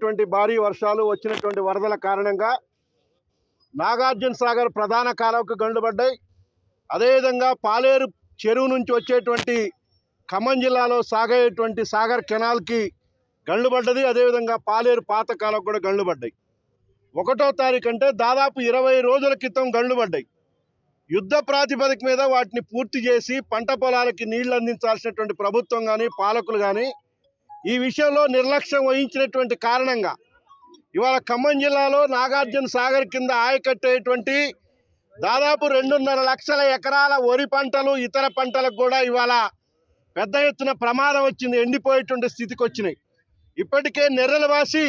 కురిసినటువంటి భారీ వర్షాలు వచ్చినటువంటి వరదల కారణంగా నాగార్జున సాగర్ ప్రధాన కాలువకు గండ్లుపడ్డాయి. అదేవిధంగా పాలేరు చెరువు నుంచి వచ్చేటువంటి ఖమ్మం జిల్లాలో సాగేటువంటి సాగర్ కెనాల్కి గండ్లుపడ్డది. అదేవిధంగా పాలేరు పాత కాలువకు కూడా గండ్లుపడ్డాయి. 1వ తారీఖు అంటే దాదాపు 20 రోజుల క్రితం గండ్లుపడ్డాయి. యుద్ధ ప్రాతిపదిక మీద వాటిని పూర్తి చేసి పంట పొలాలకి నీళ్లు అందించాల్సినటువంటి ప్రభుత్వం కానీ పాలకులు కానీ ఈ విషయంలో నిర్లక్ష్యం వహించినటువంటి కారణంగా ఇవాళ ఖమ్మం జిల్లాలో నాగార్జున సాగర్ కింద ఆయకట్టేటువంటి దాదాపు 2.5 లక్షల ఎకరాల వరి పంటలు ఇతర పంటలకు కూడా ఇవాళ పెద్ద ఎత్తున ప్రమాదం వచ్చింది. ఎండిపోయేటువంటి స్థితికి వచ్చినాయి. ఇప్పటికే నెర్రలు వాసి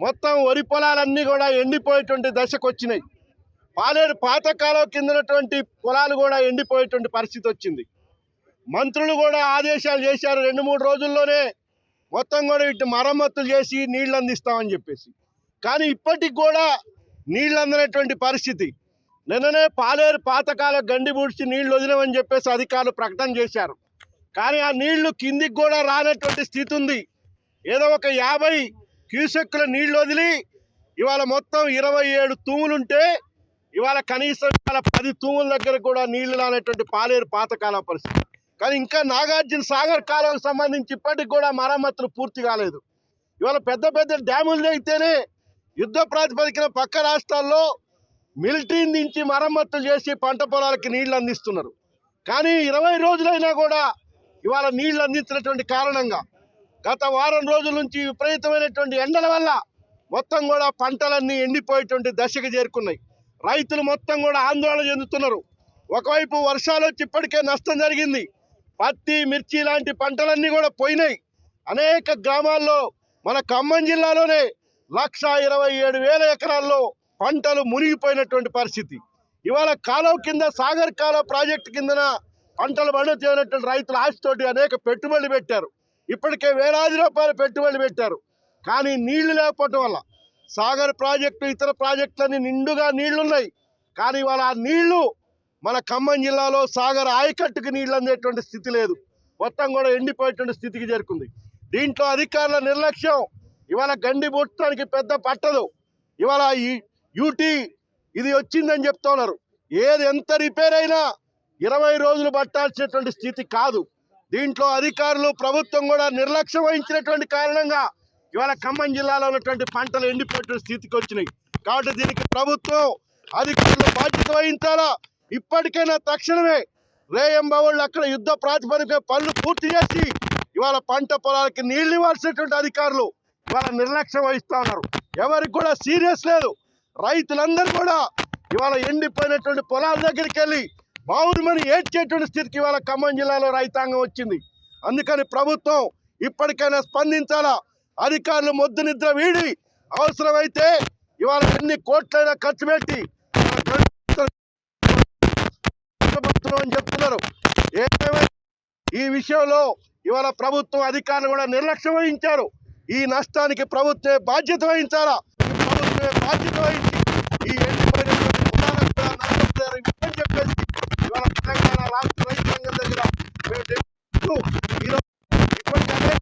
మొత్తం వరి పొలాలన్నీ కూడా ఎండిపోయేటువంటి దశకు వచ్చినాయి. పాలేరు పాత కాలువ కిందనటువంటి పొలాలు కూడా ఎండిపోయేటువంటి పరిస్థితి వచ్చింది. మంత్రులు కూడా ఆదేశాలు చేశారు 2-3 రోజుల్లోనే మొత్తం కూడా ఇటు మరమ్మతులు చేసి నీళ్లు అందిస్తామని చెప్పేసి. కానీ ఇప్పటికి కూడా నీళ్లు అందనటువంటి పరిస్థితి. నిన్ననే పాలేరు పాతకాల గండి పూడ్చి నీళ్లు వదిలేమని చెప్పేసి అధికారులు ప్రకటన చేశారు. కానీ ఆ నీళ్లు కిందికి కూడా రానటువంటి స్థితి ఉంది. ఏదో ఒక 50 క్యూసెక్కుల నీళ్లు వదిలి ఇవాళ మొత్తం 27 తూములుంటే ఇవాళ కనీసం ఇవాళ 10 తూముల దగ్గర కూడా నీళ్లు రానటువంటి పాలేరు పాతకాల పరిస్థితి. కానీ ఇంకా నాగార్జున సాగర్ కాలువకు సంబంధించి ఇప్పటికి కూడా మరమ్మతులు పూర్తి కాలేదు. ఇవాళ పెద్ద పెద్ద డ్యాములు అయితేనే యుద్ధ ప్రాతిపదికన పక్క రాష్ట్రాల్లో మిలిటరీని దించి మరమ్మతులు చేసి పంట పొలాలకి నీళ్లు అందిస్తున్నారు. కానీ 20 రోజులైనా కూడా ఇవాళ నీళ్లు అందించినటువంటి కారణంగా గత వారం రోజుల నుంచి విపరీతమైనటువంటి ఎండల వల్ల మొత్తం కూడా పంటలన్నీ ఎండిపోయేటువంటి దశకు చేరుకున్నాయి. రైతులు మొత్తం కూడా ఆందోళన చెందుతున్నారు. ఒకవైపు వర్షాలు వచ్చి ఇప్పటికే నష్టం జరిగింది. పత్తి, మిర్చి లాంటి పంటలన్నీ కూడా పోయినాయి. అనేక గ్రామాల్లో మన ఖమ్మం జిల్లాలోనే 1,27,000 ఎకరాల్లో పంటలు మునిగిపోయినటువంటి పరిస్థితి. ఇవాళ కాలువ కింద సాగర్ కాలువ ప్రాజెక్టు కిందన పంటలు పండించేటువంటి రైతులు ఆశతోటి అనేక పెట్టుబడులు పెట్టారు. ఇప్పటికే వేలాది రూపాయలు పెట్టుబడులు పెట్టారు. కానీ నీళ్లు లేకపోవటం వల్ల సాగర్ ప్రాజెక్టు ఇతర ప్రాజెక్టులన్నీ నిండుగా నీళ్లున్నాయి. కానీ ఇవాళ ఆ నీళ్లు మన ఖమ్మం జిల్లాలో సాగర్ ఆయకట్టుకు నీళ్లు అందేటువంటి స్థితి లేదు. మొత్తం కూడా ఎండిపోయేటువంటి స్థితికి చేరుకుంది. దీంట్లో అధికారుల నిర్లక్ష్యం ఇవాళ గండి పుట్టడానికి పెద్ద పట్టదు. ఇవాళ ఈ యూటీ ఇది వచ్చిందని చెప్తున్నారు. ఏది ఎంత రిపేర్ అయినా 20 రోజులు పట్టాల్సినటువంటి స్థితి కాదు. దీంట్లో అధికారులు ప్రభుత్వం కూడా నిర్లక్ష్యం వహించినటువంటి కారణంగా ఇవాళ ఖమ్మం జిల్లాలో ఉన్నటువంటి పంటలు ఎండిపోయేటువంటి స్థితికి వచ్చినాయి. కాబట్టి దీనికి ప్రభుత్వం అధికారులు బాధ్యత వహించాలా. ఇప్పటికైనా తక్షణమే రేయంబవళ్ళు అక్కడ యుద్ధ ప్రాతిపదిక పనులు పూర్తి చేసి ఇవాళ పంట పొలాలకి నీళ్లు ఇవ్వాల్సినటువంటి అధికారులు ఇవాళ నిర్లక్ష్యం వహిస్తా ఉన్నారు. ఎవరికి కూడా సీరియస్ లేదు. రైతులందరూ కూడా ఇవాళ ఎండిపోయినటువంటి పొలాల దగ్గరికి వెళ్ళి బావురుమని ఏడ్చేటువంటి స్థితికి ఇవాళ ఖమ్మం జిల్లాలో రైతాంగం వచ్చింది. అందుకని ప్రభుత్వం ఇప్పటికైనా స్పందించాలా. అధికారులు మొద్దు నిద్ర వీడి అవసరమైతే ఇవాళ ఎన్ని కోట్లైనా ఖర్చు పెట్టి అని చెప్తున్నారు. ఏమైనా ఈ విషయంలో ఇవాళ ప్రభుత్వం అధికారులు కూడా నిర్లక్ష్యం వహించారు. ఈ నష్టానికి ప్రభుత్వమే బాధ్యత వహించాలా. ప్రభుత్వమే బాధ్యత వహించి ఈ ఎండిపోయినటువంటి పొలాలకు కూడా నష్టం చెప్పేసి ఇవాళ తెలంగాణ రాష్ట్ర రైతాంగం దగ్గర ఇప్పటికనే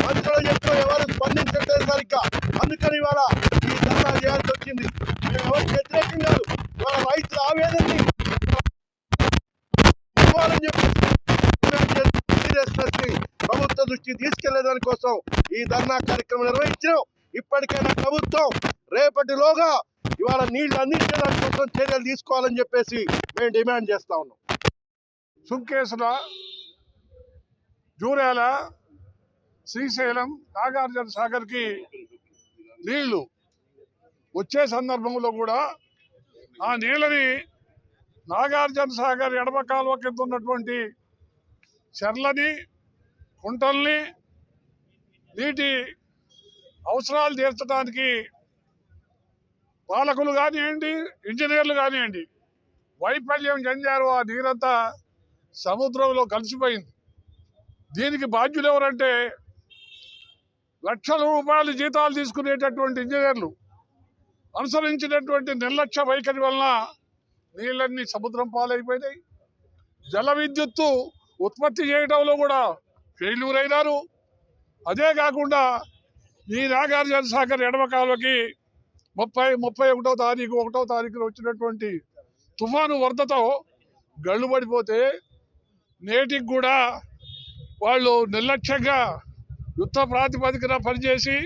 మంత్రులు చెప్పిన ఎవరు స్పందించట్లేదు సరిగ్గా. అందుకని ఇవాళ ఈ ధర్నా చేయాల్సి వచ్చింది. మేము ఎవరికి వ్యతిరేకం కాదు. ఇవాళ రైతుల ఆవేదనని ఇవ్వాలని చెప్పి ప్రభుత్వ దృష్టికి తీసుకెళ్లేదాని కోసం ఈ ధర్నా కార్యక్రమం నిర్వహించాం. ఇప్పటికైనా ప్రభుత్వం రేపటిలోగా ఇవాళ నీళ్లు అందించడానికి కోసం చర్యలు తీసుకోవాలని చెప్పేసి మేము డిమాండ్ చేస్తా ఉన్నాం. సుంకేశ్వర, జూరాల, శ్రీశైలం, నాగార్జున సాగర్కి నీళ్లు వచ్చే సందర్భంలో కూడా ఆ నీళ్ళని నాగార్జున సాగర్ ఎడమ కాలువ కింద ఉన్నటువంటి చెర్లని, కుంటల్ని నీటి అవసరాలు తీర్చడానికి పాలకులు కానివ్వండి, ఇంజనీర్లు కానివ్వండి వైఫల్యం చెందారు. ఆ నీరంతా సముద్రంలో కలిసిపోయింది. దీనికి బాధ్యులు ఎవరంటే లక్షల రూపాయలు జీతాలు తీసుకునేటటువంటి ఇంజనీర్లు అనుసరించినటువంటి నిర్లక్ష్య వైఖరి వలన నీళ్ళన్నీ సముద్రం పాలైపోయినాయి. జల విద్యుత్తు ఉత్పత్తి చేయడంలో కూడా ఫెయిల్యూర్ అయినారు. అదే కాకుండా ఈ నాగార్జున సాగర్ ఎడమ కాలువకి 31వ తారీఖున వచ్చినటువంటి తుఫాను వరదతో గళ్ళు పడిపోతే నేటికి కూడా వాళ్ళు నిర్లక్ష్యంగా యుద్ధ ప్రాతిపదికన పనిచేసి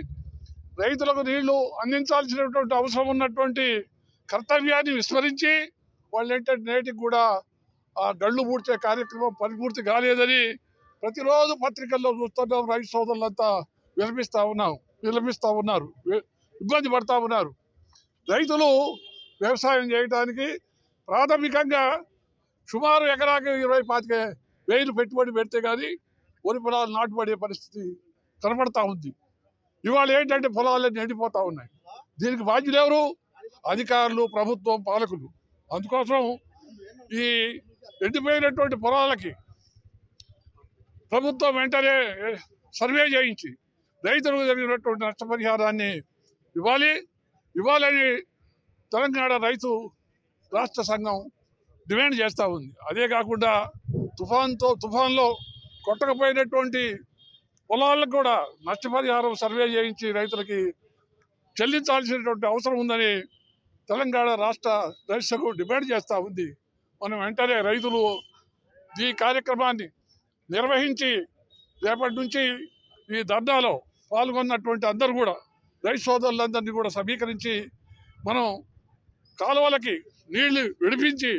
రైతులకు నీళ్లు అందించాల్సినటువంటి అవసరం ఉన్నటువంటి కర్తవ్యాన్ని విస్మరించి వాళ్ళు ఏంటంటే నేటికి కూడా ఆ గళ్ళు పూడ్చే కార్యక్రమం పరిపూర్తి కాలేదని ప్రతిరోజు పత్రికల్లో చూస్తున్నాం. రైతు సోదరులంతా విలపిస్తూ ఉన్నారు, ఇబ్బంది పడతా ఉన్నారు. రైతులు వ్యవసాయం చేయడానికి ప్రాథమికంగా సుమారు ఎకరాకి 25,000 పెట్టుబడి పెడితే కానీ వరి పొలాలు నాటుపడే పరిస్థితి కనపడతా ఉంది. ఇవాళ ఏంటంటే పొలాలన్నీ ఎండిపోతూ ఉన్నాయి. దీనికి బాధ్యులు ఎవరు? అధికారులు, ప్రభుత్వం, పాలకులు. అందుకోసం ఈ ఎండిపోయినటువంటి పొలాలకి ప్రభుత్వం వెంటనే సర్వే చేయించి రైతులకు జరిగినటువంటి నష్టపరిహారాన్ని ఇవ్వాలని తెలంగాణ రైతు రాష్ట్ర సంఘం డిమాండ్ చేస్తూ ఉంది. అదే కాకుండా తుఫాన్లో కొట్టకపోయినటువంటి పొలాలకు కూడా నష్టపరిహారం సర్వే చేయించి రైతులకి చెల్లించాల్సినటువంటి అవసరం ఉందని తెలంగాణ రాష్ట్ర రైతు సంఘం డిమాండ్ చేస్తూ ఉంది. మనం వెంటనే రైతులు ఈ కార్యక్రమాన్ని నిర్వహించి రేపటి నుంచి ఈ ధర్నాలో పాల్గొన్నటువంటి అందరూ కూడా రైతు సోదరులందరినీ కూడా సమీకరించి మనం కాలువలకి నీళ్లు విడిపించి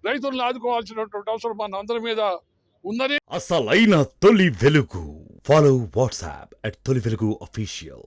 రైతులను ఆదుకోవాల్సినటువంటి అవసరం మన అందరి మీద ఉందని అసలైన తొలి వెలుగు. ఫాలో వాట్సాప్ @తొలి వెలుగు official.